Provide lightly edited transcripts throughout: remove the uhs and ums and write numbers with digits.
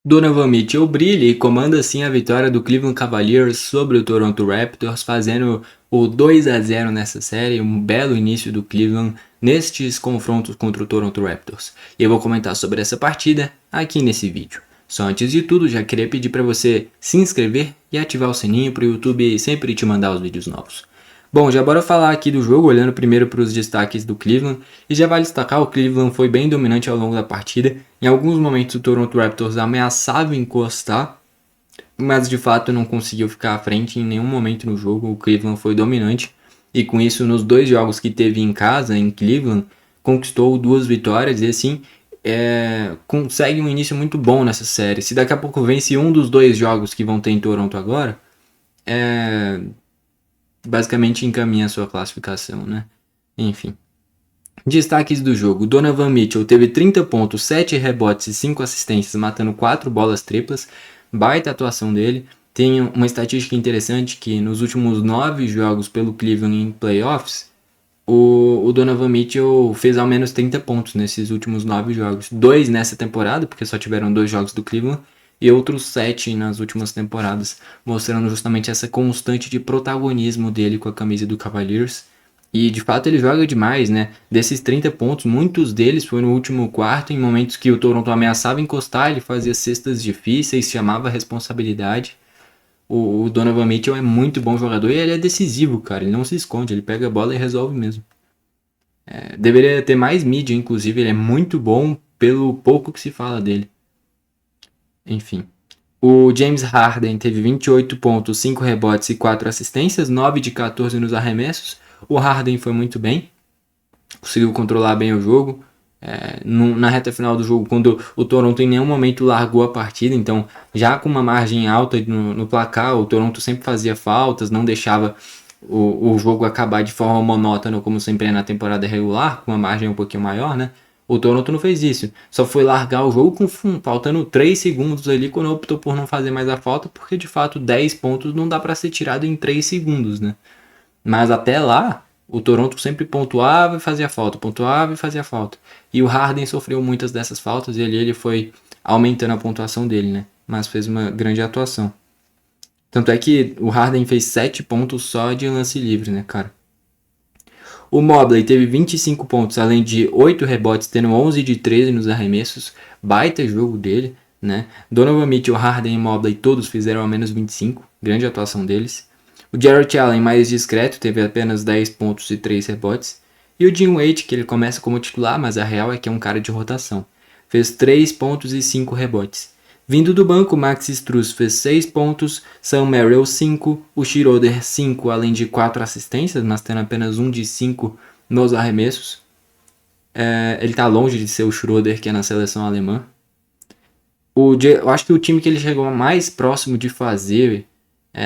Donovan Mitchell brilha e comanda assim a vitória do Cleveland Cavaliers sobre o Toronto Raptors, fazendo o 2-0 nessa série, um belo início do Cleveland nestes confrontos contra o Toronto Raptors. E eu vou comentar sobre essa partida aqui nesse vídeo. Só antes de tudo, já queria pedir para você se inscrever e ativar o sininho para o YouTube sempre te mandar os vídeos novos. Bom, já bora falar aqui do jogo, olhando primeiro para os destaques do Cleveland, e já vale destacar, o Cleveland foi bem dominante ao longo da partida. Em alguns momentos o Toronto Raptors ameaçava encostar, mas de fato não conseguiu ficar à frente em nenhum momento no jogo. O Cleveland foi dominante, e com isso nos dois jogos que teve em casa, em Cleveland, conquistou 2 vitórias, e assim consegue um início muito bom nessa série. Se daqui a pouco vence um dos 2 jogos que vão ter em Toronto agora, basicamente encaminha a sua classificação, né? Enfim. Destaques do jogo: Donovan Mitchell teve 30 pontos, 7 rebotes e 5 assistências, matando 4 bolas triplas. Baita atuação dele. Tem uma estatística interessante que nos últimos 9 jogos pelo Cleveland em playoffs, o Donovan Mitchell fez ao menos 30 pontos nesses últimos 9 jogos. 2 nessa temporada, porque só tiveram 2 jogos do Cleveland, e outros 7 nas últimas temporadas, mostrando justamente essa constante de protagonismo dele com a camisa do Cavaliers. E de fato ele joga demais, né? Desses 30 pontos, muitos deles foram no último quarto, em momentos que o Toronto ameaçava encostar, ele fazia cestas difíceis, chamava a responsabilidade. O Donovan Mitchell é muito bom jogador e ele é decisivo, cara. Ele não se esconde, ele pega a bola e resolve mesmo. Deveria ter mais mídia, inclusive, ele é muito bom pelo pouco que se fala dele. Enfim. O James Harden teve 28 pontos, 5 rebotes e 4 assistências, 9 de 14 nos arremessos. O Harden foi muito bem, conseguiu controlar bem o jogo. Na reta final do jogo, quando o Toronto em nenhum momento largou a partida, então já com uma margem alta no placar, o Toronto sempre fazia faltas, não deixava o jogo acabar de forma monótona, como sempre é na temporada regular, com uma margem um pouquinho maior, né? O Toronto não fez isso, só foi largar o jogo faltando 3 segundos ali, quando optou por não fazer mais a falta, porque de fato 10 pontos não dá para ser tirado em 3 segundos, né? Mas até lá, o Toronto sempre pontuava e fazia falta, pontuava e fazia falta. E o Harden sofreu muitas dessas faltas e ele foi aumentando a pontuação dele, né? Mas fez uma grande atuação. Tanto é que o Harden fez 7 pontos só de lance livre, né, cara? O Mobley teve 25 pontos, além de 8 rebotes, tendo 11 de 13 nos arremessos. Baita jogo dele, né? Donovan Mitchell, Harden e Mobley todos fizeram ao menos 25. Grande atuação deles. O Jarrett Allen, mais discreto, teve apenas 10 pontos e 3 rebotes. E o Jim Wade, que ele começa como titular, mas a real é que é um cara de rotação. Fez 3 pontos e 5 rebotes. Vindo do banco, Max Strus fez 6 pontos, Sam Merrill 5, o Schroeder 5, além de 4 assistências, mas tendo apenas 1 de 5 nos arremessos. Ele está longe de ser o Schroeder que é na seleção alemã. Eu acho que o time que ele chegou mais próximo de fazer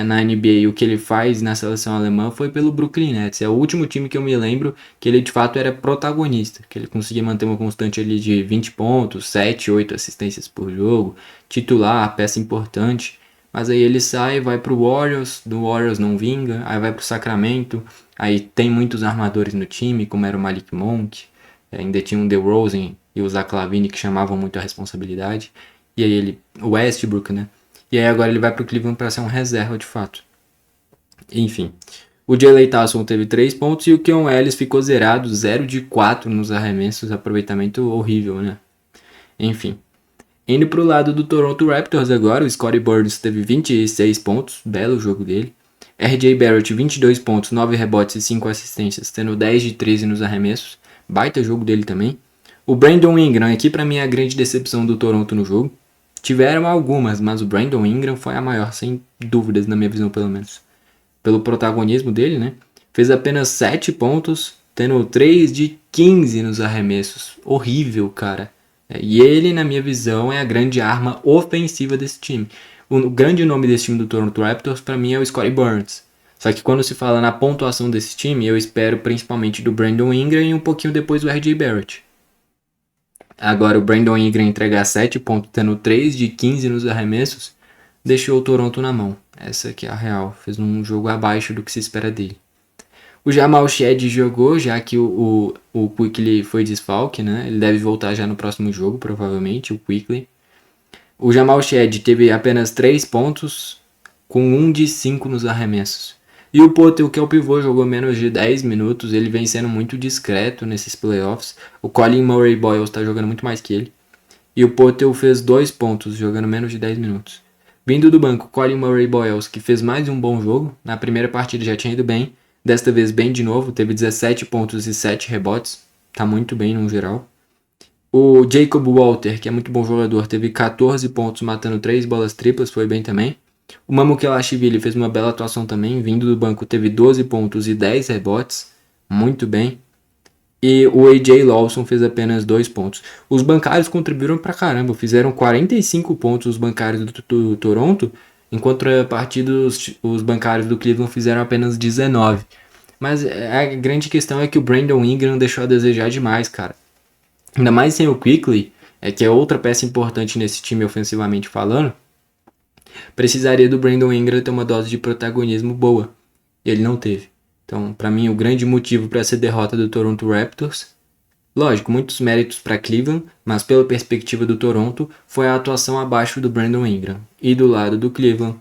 na NBA o que ele faz na seleção alemã foi pelo Brooklyn Nets. É o último time que eu me lembro que ele de fato era protagonista, que ele conseguia manter uma constante ali de 20 pontos, 7, 8 assistências por jogo, titular, peça importante. Mas aí ele sai, vai pro Warriors, do Warriors não vinga, aí vai pro Sacramento, aí tem muitos armadores no time, como era o Malik Monk, ainda tinha o DeRozan e o Zach LaVine que chamavam muito a responsabilidade. E aí o Westbrook, né? E aí agora ele vai pro Cleveland para ser um reserva de fato. Enfim. O Jalen Towson teve 3 pontos e o Keon Ellis ficou zerado, 0 de 4 nos arremessos, aproveitamento horrível, né? Enfim. Indo pro lado do Toronto Raptors agora, o Scottie Barnes teve 26 pontos, belo jogo dele. RJ Barrett, 22 pontos, 9 rebotes e 5 assistências, tendo 10 de 13 nos arremessos. Baita jogo dele também. O Brandon Ingram, aqui pra mim é a grande decepção do Toronto no jogo. Tiveram algumas, mas o Brandon Ingram foi a maior, sem dúvidas, na minha visão pelo menos. Pelo protagonismo dele, né? Fez apenas 7 pontos, tendo 3 de 15 nos arremessos. Horrível, cara. E ele, na minha visão, é a grande arma ofensiva desse time. O grande nome desse time do Toronto Raptors, pra mim, é o Scottie Barnes. Só que quando se fala na pontuação desse time, eu espero principalmente do Brandon Ingram e um pouquinho depois do RJ Barrett. Agora o Brandon Ingram entregar 7 pontos, tendo 3 de 15 nos arremessos, deixou o Toronto na mão. Essa aqui é a real. Fez um jogo abaixo do que se espera dele. O Jamal Shead jogou, já que o Quickley foi desfalque, né? Ele deve voltar já no próximo jogo, provavelmente, o Quickley. O Jamal Shead teve apenas 3 pontos, com 1 de 5 nos arremessos. E o Poeltl, que é o pivô, jogou menos de 10 minutos, ele vem sendo muito discreto nesses playoffs. O Colin Murray-Boyles está jogando muito mais que ele. E o Poeltl fez 2 pontos, jogando menos de 10 minutos. Vindo do banco, Colin Murray-Boyles, que fez mais um bom jogo. Na primeira partida já tinha ido bem, desta vez bem de novo, teve 17 pontos e 7 rebotes. Tá muito bem no geral. O Jacob Walter, que é muito bom jogador, teve 14 pontos, matando 3 bolas triplas, foi bem também. O Mamukelashvili fez uma bela atuação também, vindo do banco teve 12 pontos e 10 rebotes, muito bem. E o AJ Lawson fez apenas 2 pontos. Os bancários contribuíram pra caramba, fizeram 45 pontos os bancários do Toronto, enquanto a partida os bancários do Cleveland fizeram apenas 19. Mas a grande questão é que o Brandon Ingram deixou a desejar demais, cara. Ainda mais sem o Quickley, que é outra peça importante nesse time ofensivamente falando, precisaria do Brandon Ingram ter uma dose de protagonismo boa. E ele não teve. Então, para mim, o grande motivo para essa derrota do Toronto Raptors, lógico, muitos méritos para Cleveland, mas pela perspectiva do Toronto, foi a atuação abaixo do Brandon Ingram. E do lado do Cleveland,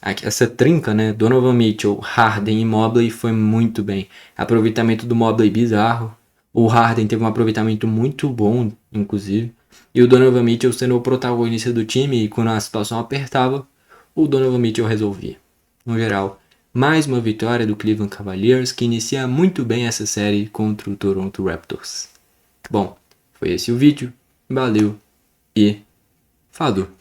essa trinca, né, Donovan Mitchell, Harden e Mobley foi muito bem. Aproveitamento do Mobley bizarro. O Harden teve um aproveitamento muito bom, inclusive. E o Donovan Mitchell sendo o protagonista do time, e quando a situação apertava, o Donovan Mitchell resolvia. No geral, mais uma vitória do Cleveland Cavaliers, que inicia muito bem essa série contra o Toronto Raptors. Bom, foi esse o vídeo. Valeu e falou!